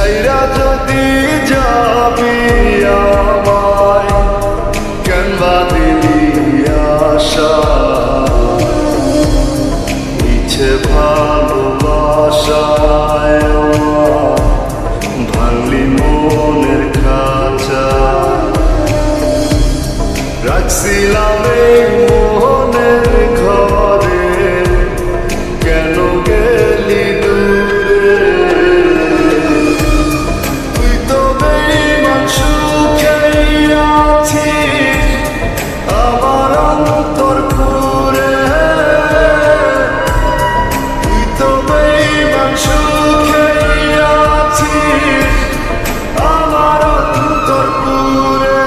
ছাইরা যদি যাবি আমায় কেন বা দিলি আশা ইচ্ছে ভালোবাসায় ভাঙলি মনের খাঁচা রাখছিলাম এই মোহনের ঘরে কেন গেলি দূরে তুই তো বেঈমান সুখেই আছিস আমার অন্তর পুরে তুই তো বেঈমান সুখেই আছিস আমার অন্তর পুরে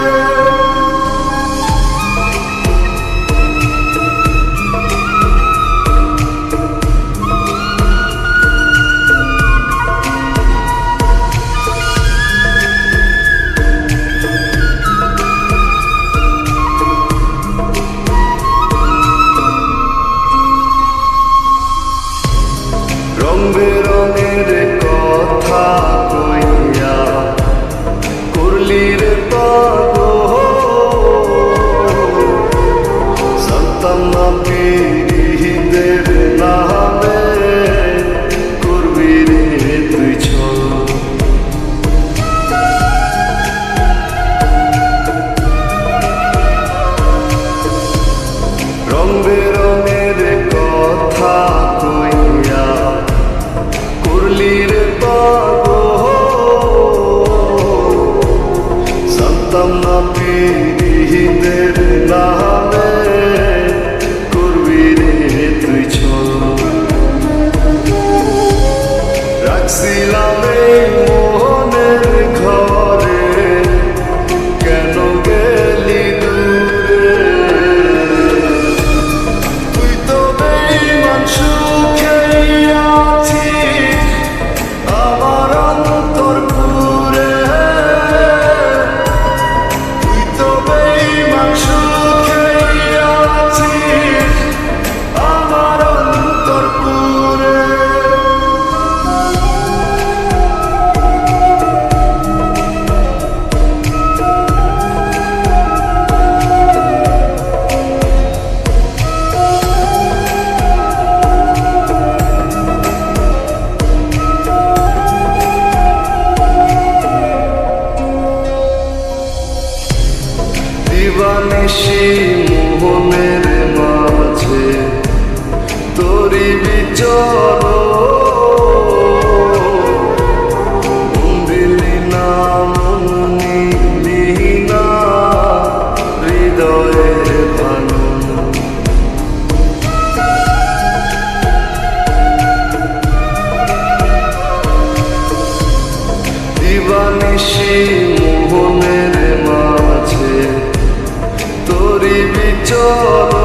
রং বেরঙের কথা কইয়া করলি রে পাগল জানতাম না পীড়িতের নামে করবি রে তুই ছল রং বেরঙের কথা কইয়া করলি রে পাগল জানতাম না পীড়িতের নামে করবি রে তুই ছল রাখছিলাম এই মোহনের ঘরে কেন গেলি দূরে তুই তো বেঈমান সুখেই আছিস আমার অন্তর পুরে তুই তো বেঈমান সুখেই আছিস আমার অন্তর পুরে দিবানিশি মোহনের মাঝে তোরি বিচরণ দিলি না মন নিলি না হৃদয়ের ভাঙন দিবানিশি মোহনের মাঝে তোরি বিচরণ